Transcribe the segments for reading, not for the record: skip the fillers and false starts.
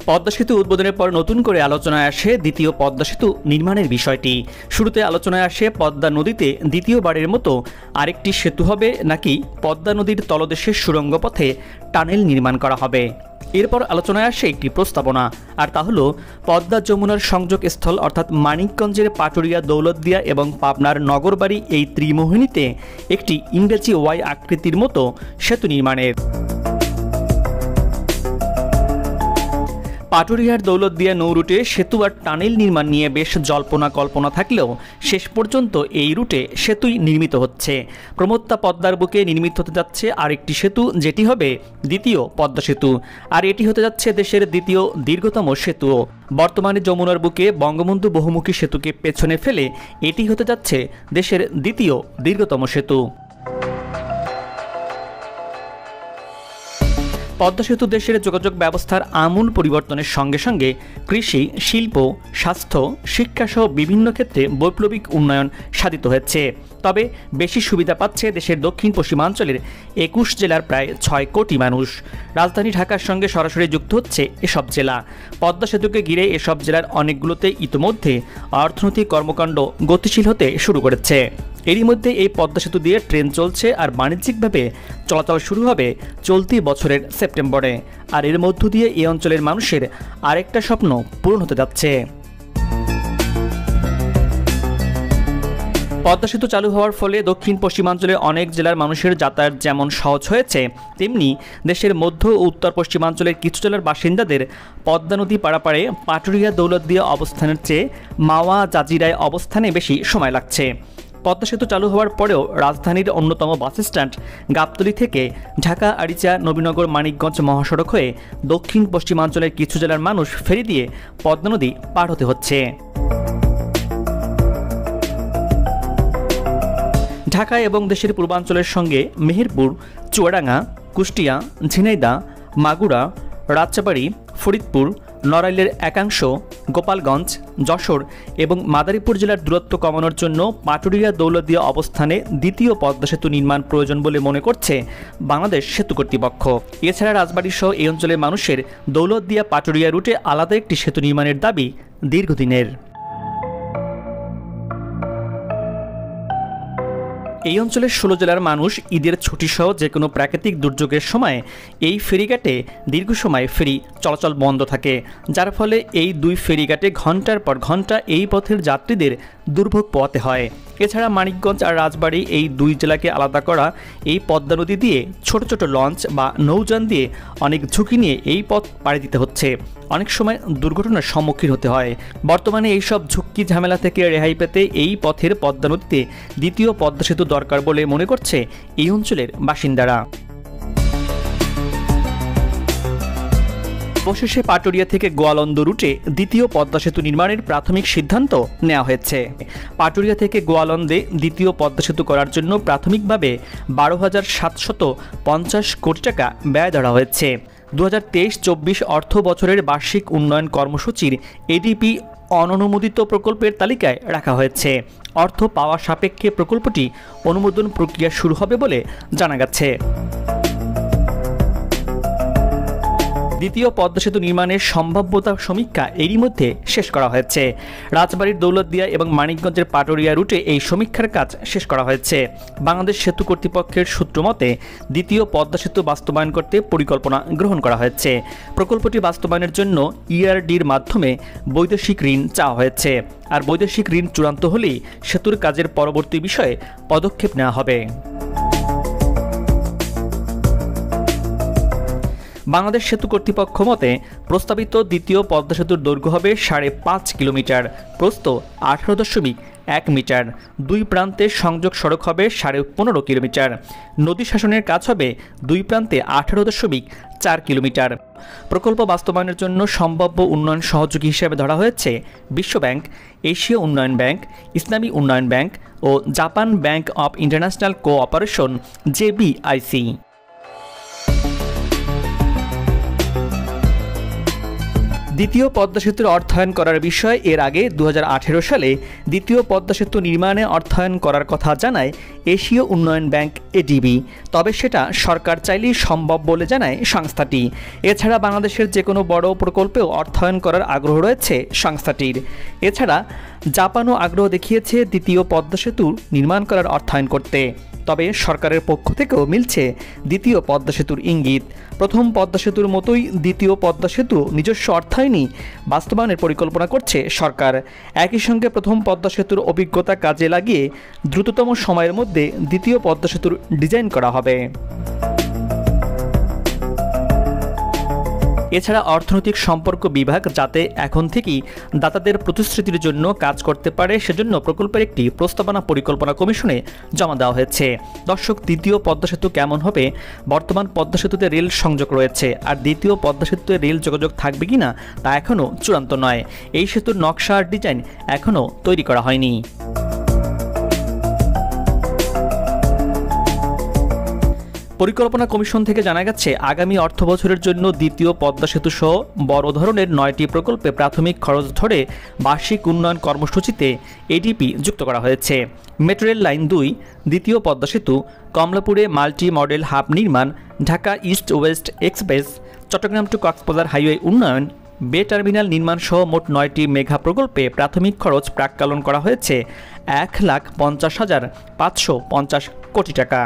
পদ্মা সেতু উদ্বোধনের পর নতুন করে আলোচনায় আসে দ্বিতীয় পদ্মা সেতু নির্মাণের বিষয়টি। শুরুতে আলোচনায় আসে পদ্মা নদীতে দ্বিতীয়বারের মতো আরেকটি সেতু হবে নাকি পদ্মা নদীর তলদেশের সুড়ঙ্গ পথে টানেল নির্মাণ করা হবে। এরপর আলোচনায় আসে একটি প্রস্তাবনা, আর তা হলো পদ্মা যমুনার সংযোগ স্থল অর্থাৎ মানিকগঞ্জের পাটুরিয়া, দৌলতদিয়া এবং পাবনার নগরবাড়ি এই ত্রিমোহিনীতে একটি ইংরেজি ওয়াই আকৃতির মতো সেতু নির্মাণের। পাটুরিয়ার দৌলতদিয়া নৌ রুটে সেতু আর টানেল নির্মাণ নিয়ে বেশ জল্পনা কল্পনা থাকলেও শেষ পর্যন্ত এই রুটে সেতুই নির্মিত হচ্ছে। প্রমত্তা পদ্মার বুকে নির্মিত হতে যাচ্ছে আরেকটি সেতু, যেটি হবে দ্বিতীয় পদ্মা সেতু, আর এটি হতে যাচ্ছে দেশের দ্বিতীয় দীর্ঘতম সেতুও। বর্তমানে যমুনার বুকে বঙ্গবন্ধু বহুমুখী সেতুকে পেছনে ফেলে এটি হতে যাচ্ছে দেশের দ্বিতীয় দীর্ঘতম সেতু। পদ্মা সেতু দেশের যোগাযোগ ব্যবস্থার আমূল পরিবর্তনের সঙ্গে সঙ্গে কৃষি, শিল্প, স্বাস্থ্য, শিক্ষাসহ বিভিন্ন ক্ষেত্রে বৈপ্লবিক উন্নয়ন সাধিত হয়েছে। তবে বেশি সুবিধা পাচ্ছে দেশের দক্ষিণ পশ্চিমাঞ্চলের 21 জেলার প্রায় 6 কোটি মানুষ। রাজধানী ঢাকার সঙ্গে সরাসরি যুক্ত হচ্ছে এসব জেলা। পদ্মা সেতুকে ঘিরে এসব জেলার অনেকগুলোতে ইতিমধ্যে অর্থনৈতিক কর্মকাণ্ড গতিশীল হতে শুরু করেছে। এরই মধ্যে এই পদ্মা সেতু দিয়ে ট্রেন চলছে, আর বাণিজ্যিকভাবে চলাচল শুরু হবে চলতি বছরের সেপ্টেম্বরে। আর এর মধ্য দিয়ে এই অঞ্চলের মানুষের আরেকটা স্বপ্ন পূরণ হতে যাচ্ছে। পদ্মা সেতু চালু হওয়ার ফলে দক্ষিণ পশ্চিমাঞ্চলের অনেক জেলার মানুষের যাতায়াত যেমন সহজ হয়েছে, তেমনি দেশের মধ্য ও উত্তর পশ্চিমাঞ্চলের কিছু জেলার বাসিন্দাদের পদ্মা নদী পারাপারে পাটুরিয়া, দৌলতদিয়া অবস্থানের চেয়ে মাওয়া, জাজিরায় অবস্থানে বেশি সময় লাগছে। পদ্মা সেতু চালু হওয়ার পরেও রাজধানীর অন্যতম বাস স্ট্যান্ড গাবতলী থেকে ঢাকা, আরিচা, নবীনগর, মানিকগঞ্জ মহাসড়ক হয়ে দক্ষিণ পশ্চিমাঞ্চলের কিছু জেলার মানুষ ফেরি দিয়ে পদ্মা নদী পার হতে হচ্ছে। ঢাকা এবং দেশের পূর্বাঞ্চলের সঙ্গে মেহেরপুর, চুয়াডাঙ্গা, কুষ্টিয়া, ঝিনাইদহ, মাগুরা, রাজচাপাড়ি, ফরিদপুর, নড়াইলের একাংশ, গোপালগঞ্জ, যশোর এবং মাদারীপুর জেলার দূরত্ব কমানোর জন্য পাটুরিয়া, দৌলতদিয়া অবস্থানে দ্বিতীয় পদ্মা সেতু নির্মাণ প্রয়োজন বলে মনে করছে বাংলাদেশ সেতু কর্তৃপক্ষ। এছাড়া রাজবাড়ী সহ এই অঞ্চলের মানুষের দৌলতদিয়া পাটুরিয়া রুটে আলাদা একটি সেতু নির্মাণের দাবি দীর্ঘদিনের। এই অঞ্চলের 16 জেলার মানুষ ঈদের ছুটিসহ যে কোনো প্রাকৃতিক দুর্যোগের সময় এই ফেরিঘাটে দীর্ঘ সময় ফেরি চলাচল বন্ধ থাকে, যার ফলে এই দুই ফেরিঘাটে ঘন্টার পর ঘন্টা এই পথের যাত্রীদের দুর্ভোগ পোহাতে হয়। এছাড়া মানিকগঞ্জ আর রাজবাড়ী এই দুই জেলাকে আলাদা করা এই পদ্মা নদী দিয়ে ছোট ছোট লঞ্চ বা নৌযান দিয়ে অনেক ঝুঁকি নিয়ে এই পথ পাড়ি দিতে হচ্ছে। অনেক সময় দুর্ঘটনার সম্মুখীন হতে হয়। বর্তমানে এইসব ঝুঁকি ঝামেলা থেকে রেহাই পেতে এই পথের পদ্মা নদীতে দ্বিতীয় পদ্মা সেতু দরকার বলে মনে করছে এই অঞ্চলের বাসিন্দারা। অবশেষে পাটুরিয়া থেকে গোয়ালন্দ রুটে দ্বিতীয় পদ্মা সেতু নির্মাণের প্রাথমিক সিদ্ধান্ত নেওয়া হয়েছে। পাটুরিয়া থেকে গোয়ালন্দে দ্বিতীয় পদ্মা সেতু করার জন্য প্রাথমিকভাবে 12,750 কোটি টাকা ব্যয় ধরা হয়েছে। 2023-24 অর্থ বছরের বার্ষিক উন্নয়ন কর্মসূচির এডিপি অননুমোদিত প্রকল্পের তালিকায় রাখা হয়েছে। অর্থ পাওয়া সাপেক্ষে প্রকল্পটি অনুমোদন প্রক্রিয়া শুরু হবে বলে জানা গেছে। দ্বিতীয় পদ্মা সেতু নির্মাণের সম্ভাব্যতা সমীক্ষা এরই মধ্যে শেষ করা হয়েছে। রাজবাড়ীর দৌলতদিয়া এবং মানিকগঞ্জের পাটুরিয়া রুটে এই সমীক্ষার কাজ শেষ করা হয়েছে। বাংলাদেশ সেতু কর্তৃপক্ষের সূত্র মতে দ্বিতীয় পদ্মা সেতু বাস্তবায়ন করতে পরিকল্পনা গ্রহণ করা হয়েছে। প্রকল্পটি বাস্তবায়নের জন্য ইআরডির মাধ্যমে বৈদেশিক ঋণ চাওয়া হয়েছে, আর বৈদেশিক ঋণ চূড়ান্ত হলেই সেতুর কাজের পরবর্তী বিষয়ে পদক্ষেপ নেওয়া হবে। বাংলাদেশ সেতু কর্তৃপক্ষ মতে প্রস্তাবিত দ্বিতীয় পদ্মা সেতুর দৈর্ঘ্য হবে 5.5 কিলোমিটার, প্রস্থ 18.1 মিটার। দুই প্রান্তে সংযোগ সড়ক হবে 15.5 কিলোমিটার। নদী শাসনের কাজ হবে দুই প্রান্তে 18.4 কিলোমিটার। প্রকল্প বাস্তবায়নের জন্য সম্ভাব্য উন্নয়ন সহযোগী হিসেবে ধরা হয়েছে বিশ্বব্যাংক, এশীয় উন্নয়ন ব্যাংক, ইসলামী উন্নয়ন ব্যাংক ও Japan bank of international cooperation দ্বিতীয় পদ্মা সেতুর অর্থায়ন করার বিষয়ে এর আগে 2018 সালে দ্বিতীয় পদ্মা সেতু নির্মাণে অর্থায়ন করার কথা জানায় এশীয় উন্নয়ন ব্যাংক এডিবি। তবে সেটা সরকার চাইলেই সম্ভব বলে জানায় সংস্থাটি। এছাড়া বাংলাদেশের যে কোনো বড় প্রকল্পেও অর্থায়ন করার আগ্রহ রয়েছে সংস্থাটির। এছাড়া জাপানও আগ্রহ দেখিয়েছে দ্বিতীয় পদ্মা সেতু নির্মাণ করার অর্থায়ন করতে। তবে সরকারের পক্ষ থেকেও মিলছে দ্বিতীয় পদ্মা সেতুর ইঙ্গিত। প্রথম পদ্মা সেতুর মতোই দ্বিতীয় পদ্মা সেতু নিজস্ব অর্থায়নই বাস্তবায়নের পরিকল্পনা করছে সরকার। একই সঙ্গে প্রথম পদ্মা সেতুর অভিজ্ঞতা কাজে লাগিয়ে দ্রুততম সময়ের মধ্যে দ্বিতীয় পদ্মা সেতুর ডিজাইন করা হবে। এছাড়া অর্থনৈতিক সম্পর্ক বিভাগ যাতে এখন থেকেই দাতাদের প্রতিশ্রুতির জন্য কাজ করতে পারে সেজন্য প্রকল্পের একটি প্রস্তাবনা পরিকল্পনা কমিশনে জমা দেওয়া হয়েছে। দর্শক, দ্বিতীয় পদ্মা সেতু কেমন হবে? বর্তমান পদ্মা সেতুতে রেল সংযোগ রয়েছে, আর দ্বিতীয় পদ্মা সেতুতে রেল যোগাযোগ থাকবে কিনা তা এখনও চূড়ান্ত নয়। এই সেতুর নকশা আর ডিজাইন এখনও তৈরি করা হয়নি। পরিকল্পনা কমিশন থেকে জানা গেছে, আগামী অর্থবছরের জন্য দ্বিতীয় পদ্মা সেতু সহ বড় ধরনের 9টি প্রকল্পে প্রাথমিক খরচ ধরে বার্ষিক উন্নয়ন কর্মসূচিতে এডিপি যুক্ত করা হয়েছে। মেট্রো রেল লাইন 2, দ্বিতীয় পদ্মা সেতু, কমলাপুরে মাল্টি মডেল হাব নির্মাণ, Dhaka east west express, Chattogram to Cox's Bazar highway উন্নয়ন, বে টার্মিনাল নির্মাণ সহ মোট 9টি মেগা প্রকল্পে প্রাথমিক খরচ প্রাক্কলন করা হয়েছে 1,50,550 কোটি টাকা।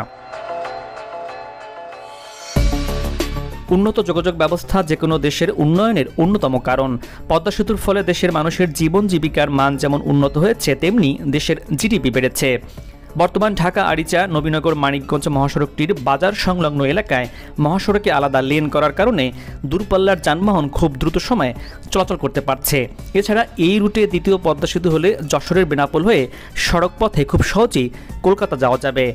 উন্নত যোগাযোগ ব্যবস্থা যে কোনো দেশের উন্নয়নের অন্যতম কারণ। পদ্মা সেতুর ফলে দেশের মানুষের জীবন জীবিকার মান যেমন উন্নত হয়েছে, তেমনি দেশের জিডিপি বেড়েছে। বর্তমান ঢাকা আরিচা নবীনগর মানিকগঞ্জ মহাসড়কটির বাজার সংলগ্ন এলাকায় মহাসড়কে আলাদা লেন করার কারণে দূরপাল্লার যানবাহন খুব দ্রুত সময়ে চলাচল করতে পারছে। এছাড়া এই রুটে দ্বিতীয় পদ্মা সেতু হলে যশোরের বেনাপোল হয়ে সড়ক পথে খুব সহজেই কলকাতা যাওয়া যাবে।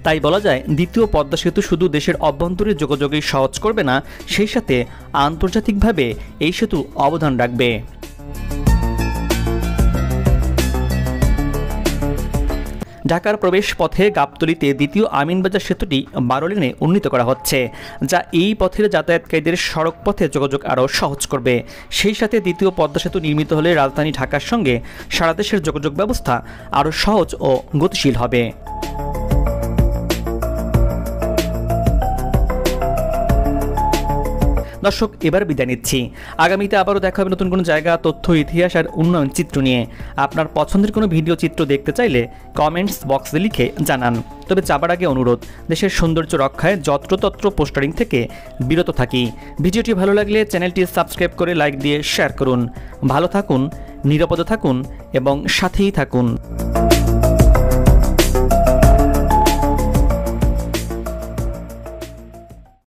তাই বলা যায়, দ্বিতীয় পদ্মা সেতু শুধু দেশের অভ্যন্তরীণ যোগাযোগই সহজ করবে না, সেই সাথে আন্তর্জাতিকভাবে এই সেতু অবদান রাখবে। ঢাকার প্রবেশ পথে গাবতলীতে দ্বিতীয় আমিনবাজার সেতুটি 12 লেনে উন্নীত করা হচ্ছে, যা এই পথের যাতায়াতকারীদের সড়ক পথে যোগাযোগ আরও সহজ করবে। সেই সাথে দ্বিতীয় পদ্মা সেতু নির্মিত হলে রাজধানী ঢাকার সঙ্গে সারা দেশের যোগাযোগ ব্যবস্থা আরও সহজ ও গতিশীল হবে। দর্শক, এবার বিদায় নিচ্ছি। আগামীতে আবারও দেখা হবে নতুন কোনো জায়গা, তথ্য, ইতিহাস আর উন্নয়ন চিত্র নিয়ে। আপনার পছন্দের কোনো ভিডিও চিত্র দেখতে চাইলে কমেন্টস বক্সে লিখে জানান। তবে যাবার আগে অনুরোধ, দেশের সৌন্দর্য রক্ষায় যত্রতত্র পোস্টারিং থেকে বিরত থাকি। ভিডিওটি ভালো লাগলে চ্যানেলটি সাবস্ক্রাইব করে লাইক দিয়ে শেয়ার করুন। ভালো থাকুন, নিরাপদে থাকুন এবং সাথেই থাকুন।